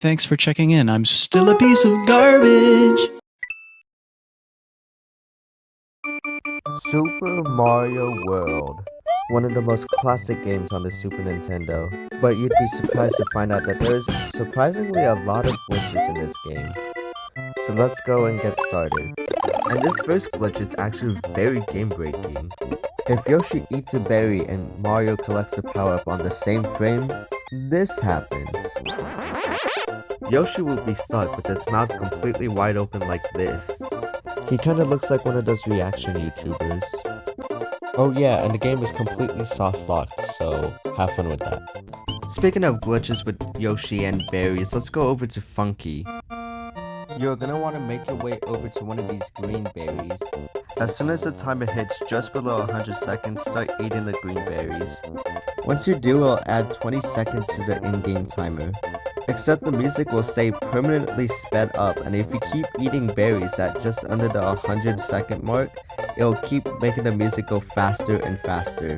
Thanks for checking in. I'm still a piece of garbage. Super Mario World. One of the most classic games on the Super Nintendo. But you'd be surprised to find out that there's surprisingly a lot of glitches in this game. So let's go and get started. And this first glitch is actually very game breaking. If Yoshi eats a berry and Mario collects a power up on the same frame, this happens. Yoshi will be stuck with his mouth completely wide open like this. He kinda looks like one of those reaction YouTubers. Oh yeah, and the game is completely soft locked, so have fun with that. Speaking of glitches with Yoshi and berries, let's go over to Funky. You're gonna want to make your way over to one of these green berries. As soon as the timer hits just below 100 seconds, start eating the green berries. Once you do, it'll add 20 seconds to the in-game timer. Except the music will stay permanently sped up, and if you keep eating berries at just under the 100-second mark, it'll keep making the music go faster and faster.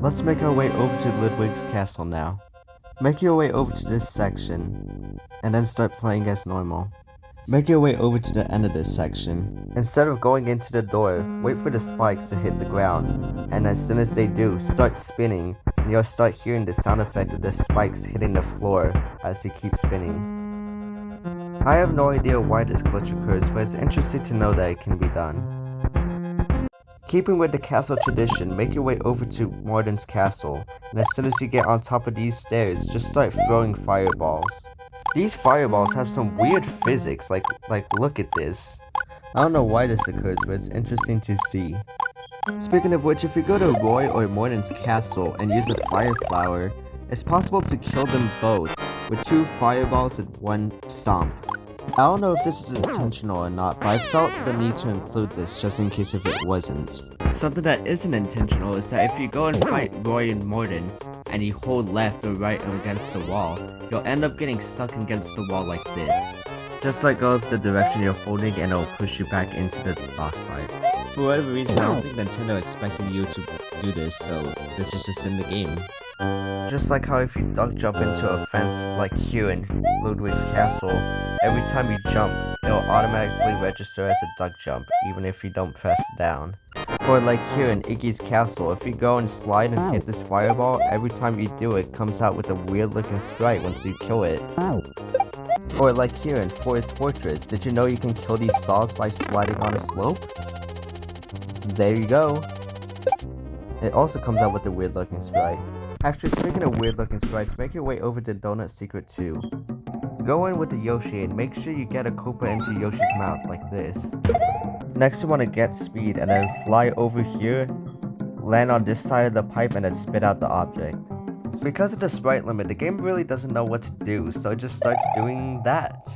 Let's make our way over to Ludwigs Castle now. Make your way over to this section, and then start playing as normal. Make your way over to the end of this section. Instead of going into the door, wait for the spikes to hit the ground, and as soon as they do, start spinning, and you'll start hearing the sound effect of the spikes hitting the floor as you keep spinning. I have no idea why this glitch occurs, but it's interesting to know that it can be done. Keeping with the castle tradition, make your way over to RoyMor Castle, and as soon as you get on top of these stairs, just start throwing fireballs. These fireballs have some weird physics, like look at this. I don't know why this occurs, but it's interesting to see. Speaking of which, if you go to RoyMor Castle and use a fire flower, it's possible to kill them both with 2 fireballs at 1 stomp. I don't know if this is intentional or not, but I felt the need to include this just in case if it wasn't. Something that isn't intentional is that if you go and fight Roy and Morton, and you hold left or right against the wall, you'll end up getting stuck against the wall like this. Just let go of the direction you're holding and it'll push you back into the boss fight. For whatever reason, I don't think Nintendo expected you to do this, so this is just in the game. Just like how if you duck jump into a fence like here in Ludwigs Castle, every time you jump, it'll automatically register as a duck jump, even if you don't press down. Or like here in Iggy's Castle, if you go and slide and hit this fireball, every time you do it comes out with a weird looking sprite once you kill it. Or like here in Forest Fortress, did you know you can kill these saws by sliding on a slope? There you go. It also comes out with a weird looking sprite. Actually, speaking of weird looking sprites, make your way over to Donut Secret 2. Go in with the Yoshi and make sure you get a Koopa into Yoshi's mouth like this. Next you want to get speed and then fly over here, land on this side of the pipe and then spit out the object. Because of the sprite limit, the game really doesn't know what to do, so it just starts doing that.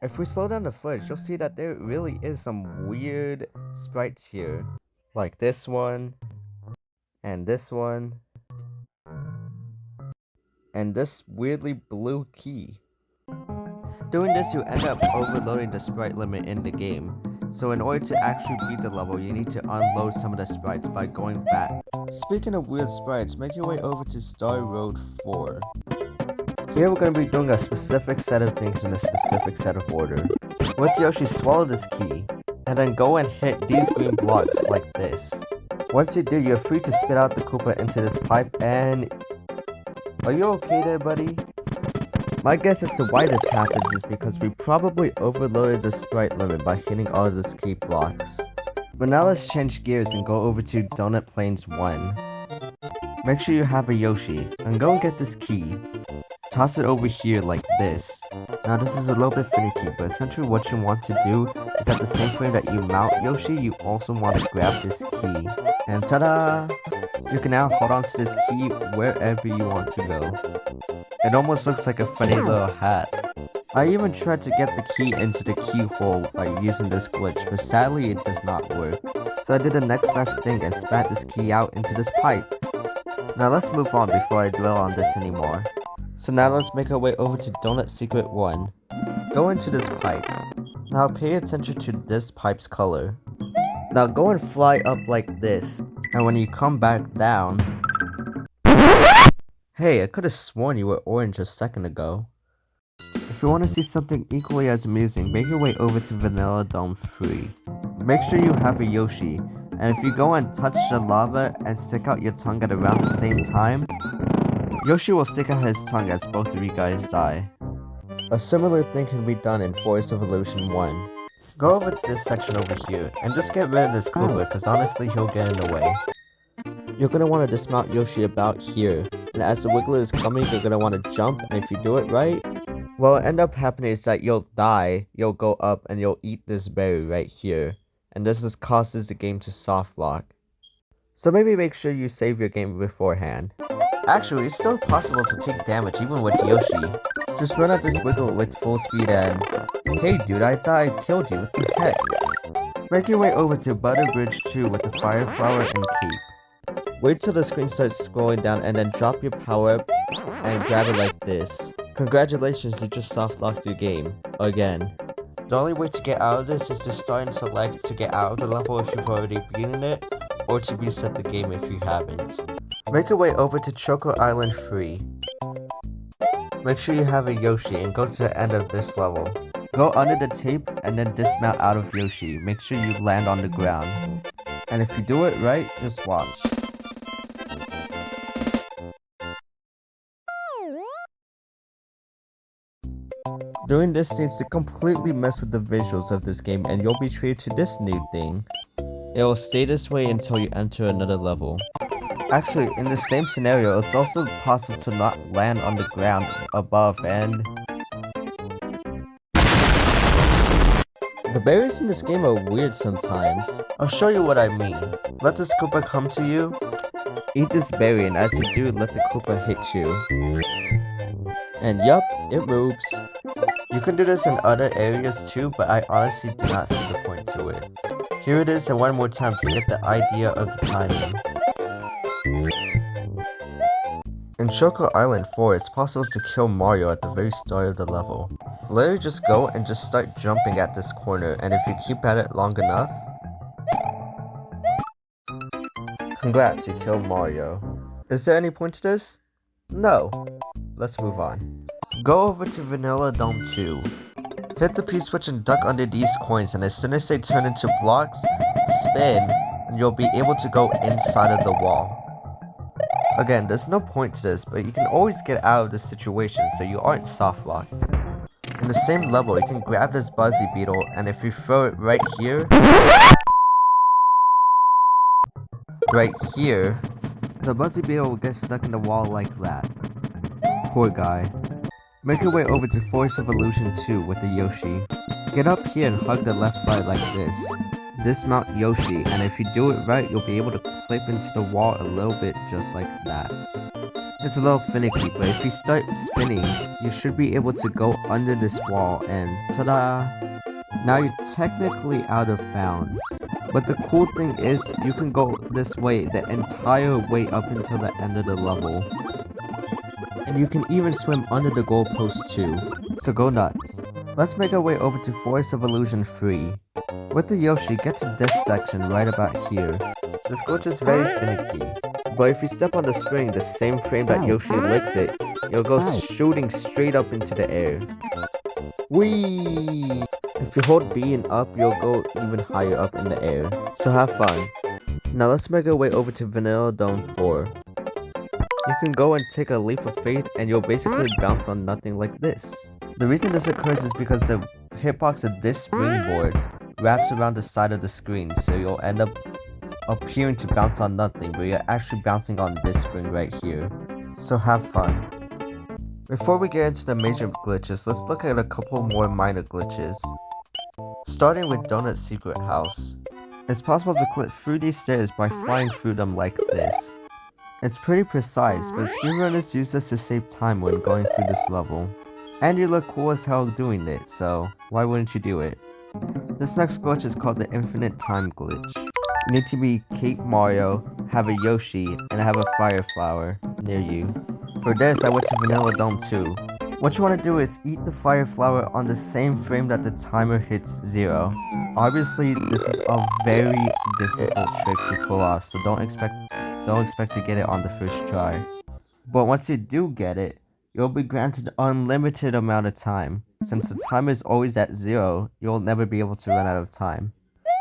If we slow down the footage, you'll see that there really is some weird sprites here. Like this one, and this one, and this weirdly blue key. Doing this, you end up overloading the sprite limit in the game, so in order to actually beat the level, you need to unload some of the sprites by going back. Speaking of weird sprites, make your way over to Star Road 4. Here we're going to be doing a specific set of things in a specific set of order. With Yoshi, swallow this key, and then go and hit these green blocks like this. Once you do, you're free to spit out the Koopa into this pipe and... Are you okay there, buddy? My guess as to why this happens is because we probably overloaded the sprite limit by hitting all of the key blocks. But now let's change gears and go over to Donut Plains 1. Make sure you have a Yoshi, and go and get this key. Toss it over here like this. Now this is a little bit finicky, but essentially what you want to do is at the same frame that you mount Yoshi, you also want to grab this key. And ta-da! You can now hold on to this key wherever you want to go. It almost looks like a funny little hat. I even tried to get the key into the keyhole by using this glitch, but sadly it does not work. So I did the next best thing and spat this key out into this pipe. Now let's move on before I dwell on this anymore. So now let's make our way over to Donut Secret 1. Go into this pipe. Now pay attention to this pipe's color. Now go and fly up like this. And when you come back down... Hey, I could have sworn you were orange a second ago. If you want to see something equally as amusing, make your way over to Vanilla Dome 3. Make sure you have a Yoshi, and if you go and touch the lava and stick out your tongue at around the same time, Yoshi will stick out his tongue as both of you guys die. A similar thing can be done in Forest of Illusion 1. Go over to this section over here, and just get rid of this Koopa, because honestly he'll get in the way. You're going to want to dismount Yoshi about here, and as the Wiggler is coming, you're going to want to jump, and if you do it right, what will end up happening is that you'll die, you'll go up, and you'll eat this berry right here, and this just causes the game to soft lock. So maybe make sure you save your game beforehand. Actually, it's still possible to take damage even with Yoshi. Just run at this Wiggle with full speed and... Hey dude, I thought I killed you, what the heck? Make your way over to Butter Bridge 2 with the Fire Flower and Cape. Wait till the screen starts scrolling down and then drop your power up and grab it like this. Congratulations, you just soft locked your game. Again. The only way to get out of this is to start and select to get out of the level if you've already beaten it, or to reset the game if you haven't. Make your way over to Choco Island 3. Make sure you have a Yoshi and go to the end of this level. Go under the tape and then dismount out of Yoshi. Make sure you land on the ground. And if you do it right, just watch. Doing this seems to completely mess with the visuals of this game and you'll be treated to this new thing. It will stay this way until you enter another level. Actually, in the same scenario, it's also possible to not land on the ground above and... The berries in this game are weird sometimes. I'll show you what I mean. Let this Koopa come to you. Eat this berry and as you do, let the Koopa hit you. And yup, it moves. You can do this in other areas too, but I honestly do not see the point to it. Here it is and one more time to get the idea of the timing. In Choco Island 4, it's possible to kill Mario at the very start of the level. Literally just go and just start jumping at this corner, and if you keep at it long enough... Congrats, you killed Mario. Is there any point to this? No. Let's move on. Go over to Vanilla Dome 2. Hit the P-switch and duck under these coins, and as soon as they turn into blocks, spin, and you'll be able to go inside of the wall. Again, there's no point to this, but you can always get out of this situation so you aren't soft-locked. In the same level, you can grab this Buzzy Beetle, and if you throw it right here, the Buzzy Beetle will get stuck in the wall like that. Poor guy. Make your way over to Forest of Illusion 2 with the Yoshi. Get up here and hug the left side like this. Dismount Yoshi, and if you do it right, you'll be able to clip into the wall a little bit just like that. It's a little finicky, but if you start spinning, you should be able to go under this wall and ta-da! Now you're technically out of bounds. But the cool thing is, you can go this way the entire way up until the end of the level. And you can even swim under the goalpost too, so go nuts. Let's make our way over to Forest of Illusion 3. With the Yoshi, get to this section right about here. This glitch is very finicky, but if you step on the spring the same frame that Yoshi licks it, you'll go shooting straight up into the air. Whee! If you hold B and up, you'll go even higher up in the air. So have fun. Now let's make our way over to Vanilla Dome 4. You can go and take a leap of faith and you'll basically bounce on nothing like this. The reason this occurs is because the hitbox of this springboard wraps around the side of the screen, so you'll end up appearing to bounce on nothing, but you're actually bouncing on this spring right here. So have fun. Before we get into the major glitches, let's look at a couple more minor glitches. Starting with Donut's secret house. It's possible to clip through these stairs by flying through them like this. It's pretty precise, but speedrunners use this to save time when going through this level. And you look cool as hell doing it, so why wouldn't you do it? This next glitch is called the Infinite Time Glitch. You need to be Cape Mario, have a Yoshi, and have a fire flower near you. For this, I went to Vanilla Dome 2. What you want to do is eat the fire flower on the same frame that the timer hits 0. Obviously, this is a very difficult trick to pull off, so don't expect to get it on the first try. But once you do get it, you'll be granted unlimited amount of time. Since the timer is always at 0, you'll never be able to run out of time.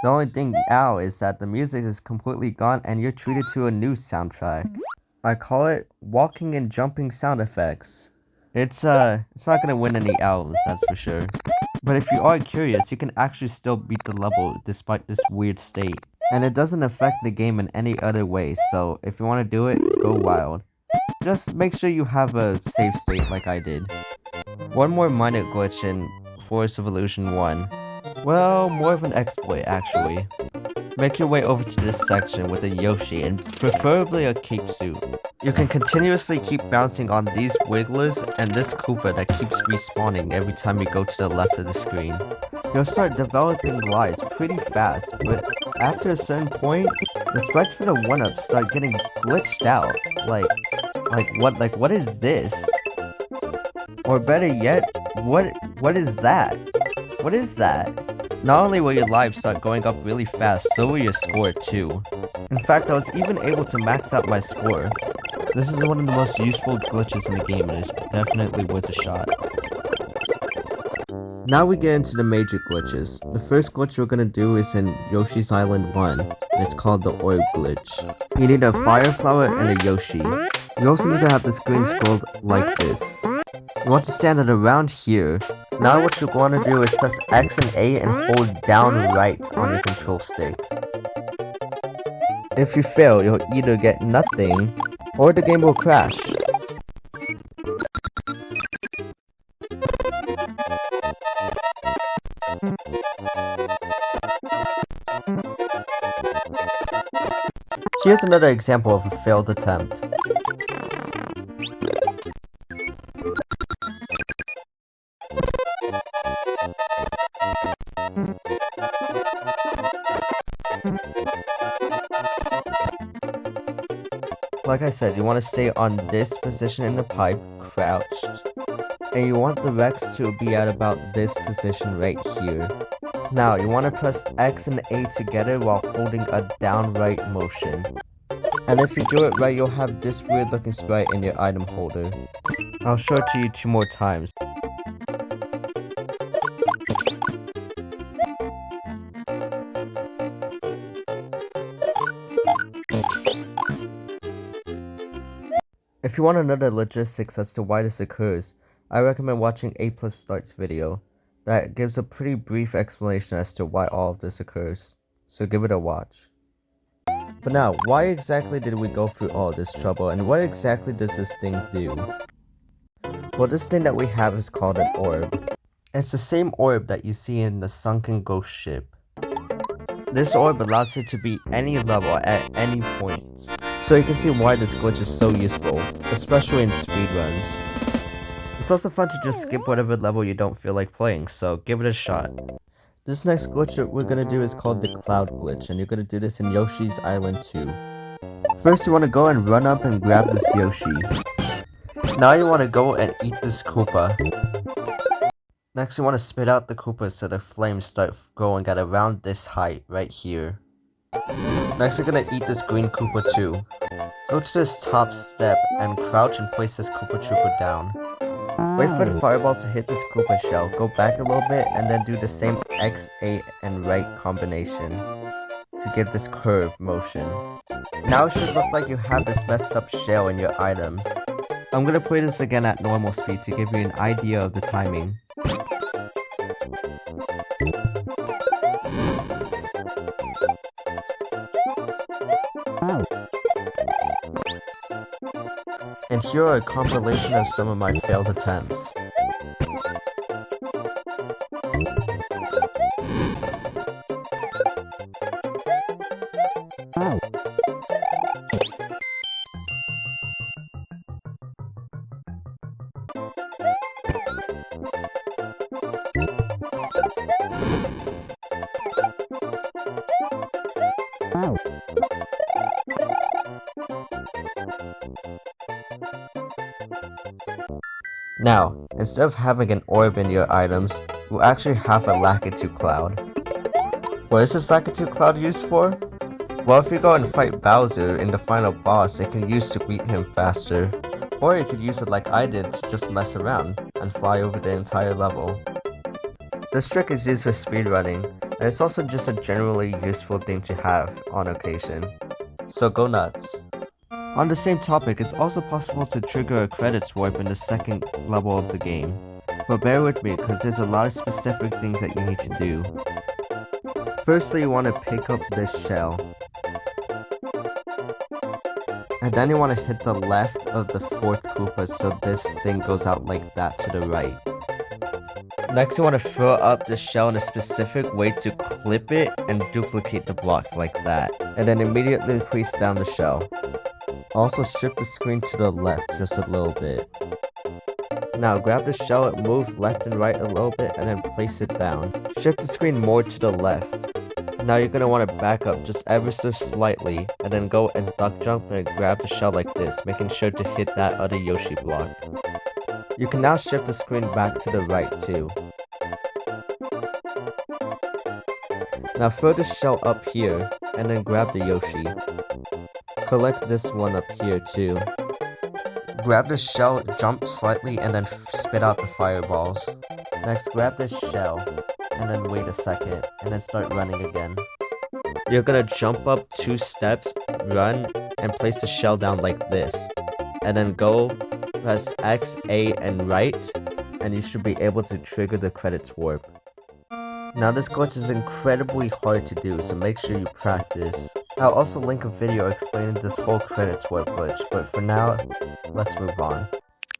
The only thing now is that the music is completely gone and you're treated to a new soundtrack. I call it walking and jumping sound effects. It's not gonna win any L's, that's for sure. But if you are curious, you can actually still beat the level despite this weird state. And it doesn't affect the game in any other way, so if you want to do it, go wild. Just make sure you have a save state like I did. One more minor glitch in Forest of Illusion 1. Well, more of an exploit actually. Make your way over to this section with a Yoshi and preferably a cape suit. You can continuously keep bouncing on these wigglers and this Koopa that keeps respawning every time you go to the left of the screen. You'll start developing lives pretty fast, but after a certain point, the sprites for the 1-ups start getting glitched out. What is this? Or better yet, what is that? What is that? Not only will your lives start going up really fast, so will your score too. In fact, I was even able to max out my score. This is one of the most useful glitches in the game and is definitely worth a shot. Now we get into the major glitches. The first glitch we're gonna do is in Yoshi's Island 1, and it's called the Orb Glitch. You need a fire flower and a Yoshi. You also need to have the screen scrolled like this. You want to stand at around here. Now what you want to do is press X and A and hold down right on your control stick. If you fail, you'll either get nothing, or the game will crash. Here's another example of a failed attempt. Like I said, you want to stay on this position in the pipe, crouched. And you want the Rex to be at about this position right here. Now, you want to press X and A together while holding a down right motion. And if you do it right, you'll have this weird looking sprite in your item holder. I'll show it to you 2 more times. If you want another logistics as to why this occurs, I recommend watching A Plus Start's video. That gives a pretty brief explanation as to why all of this occurs, so give it a watch. But now, why exactly did we go through all this trouble, and what exactly does this thing do? Well, this thing that we have is called an orb. It's the same orb that you see in the sunken ghost ship. This orb allows it to be any level at any point. So you can see why this glitch is so useful, especially in speedruns. It's also fun to just skip whatever level you don't feel like playing, so give it a shot. This next glitch that we're gonna do is called the Cloud Glitch, and you're gonna do this in Yoshi's Island 2. First you wanna go and run up and grab this Yoshi. Now you wanna go and eat this Koopa. Next you wanna spit out the Koopa so the flames start going at around this height right here. Next, we're gonna eat this green Koopa too. Go to this top step and crouch and place this Koopa Troopa down. Wait for the fireball to hit this Koopa shell, go back a little bit, and then do the same X, A, and right combination to give this curve motion. Now it should look like you have this messed up shell in your items. I'm gonna play this again at normal speed to give you an idea of the timing. And here are a compilation of some of my failed attempts. Now, instead of having an orb in your items, you actually have a Lacit To Cloud. What is this Lacit To Cloud used for? Well, if you go and fight Bowser in the final boss, it can use to beat him faster. Or you could use it like I did to just mess around and fly over the entire level. This trick is used for speedrunning, and it's also just a generally useful thing to have on occasion. So go nuts. On the same topic, it's also possible to trigger a credits warp in the second level of the game. But bear with me, because there's a lot of specific things that you need to do. Firstly, you want to pick up this shell. And then you want to hit the left of the fourth Koopa so this thing goes out like that to the right. Next, you want to throw up the shell in a specific way to clip it and duplicate the block like that. And then immediately place down the shell. Also strip the screen to the left just a little bit. Now grab the shell, move left and right a little bit, and then place it down. Shift the screen more to the left. Now you're going to want to back up just ever so slightly, and then go and duck jump and grab the shell like this, making sure to hit that other Yoshi block. You can now shift the screen back to the right too. Now throw the shell up here, and then grab the Yoshi. Collect this one up here too. Grab the shell, jump slightly, and then spit out the fireballs. Next, grab this shell, and then wait a second, and then start running again. You're gonna jump up 2 steps, run, and place the shell down like this. And then go, press X, A, and right, and you should be able to trigger the credits warp. Now this glitch is incredibly hard to do, so make sure you practice. I'll also link a video explaining this whole credits warp glitch, but for now, let's move on.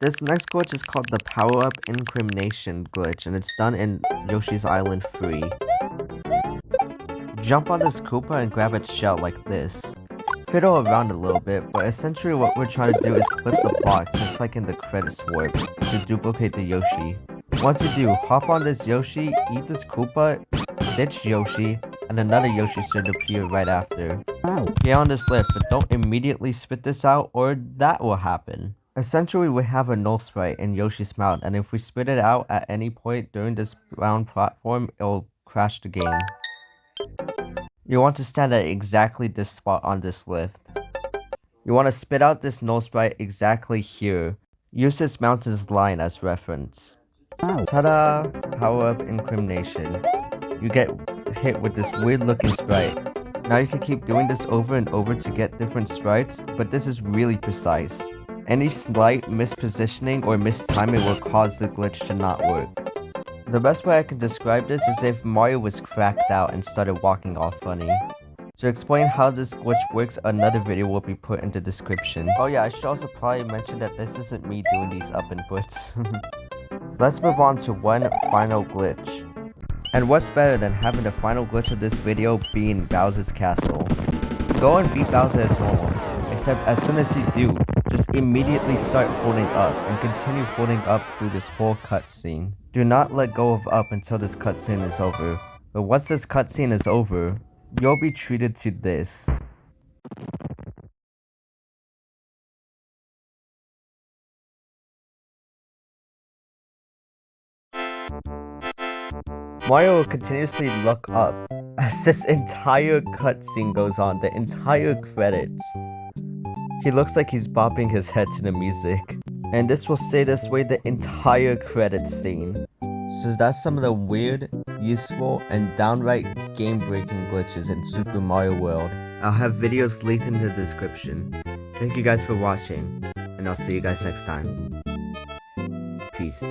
This next glitch is called the Up Incrimination glitch, and it's done in Yoshi's Island 3. Jump on this Koopa and grab its shell like this. Fiddle around a little bit, but essentially what we're trying to do is clip the block, just like in the credits warp, to duplicate the Yoshi. Once you do, hop on this Yoshi, eat this Koopa, ditch Yoshi, and another Yoshi should appear right after. Get on this lift, but don't immediately spit this out or that will happen. Essentially, we have a null sprite in Yoshis Mouth, and if we spit it out at any point during this brown platform, it'll crash the game. You want to stand at exactly this spot on this lift. You want to spit out this null sprite exactly here. Use this mountain's line as reference. Ta-da! Power Up Incrimination. You get hit with this weird looking sprite. Now you can keep doing this over and over to get different sprites, but this is really precise. Any slight mispositioning or mistiming will cause the glitch to not work. The best way I can describe this is if Mario was cracked out and started walking all funny. To explain how this glitch works, another video will be put in the description. Oh yeah, I should also probably mention that this isn't me doing these up inputs. Let's move on to one final glitch. And what's better than having the final glitch of this video being Bowser's Castle? Go and beat Bowser as normal, except as soon as you do, just immediately start holding up and continue holding up through this whole cutscene. Do not let go of up until this cutscene is over, but once this cutscene is over, you'll be treated to this. Mario will continuously look up, as this entire cutscene goes on, the entire credits. He looks like he's bopping his head to the music. And this will stay this way the entire credits scene. So that's some of the weird, useful, and downright game-breaking glitches in Super Mario World. I'll have videos linked in the description. Thank you guys for watching, and I'll see you guys next time. Peace.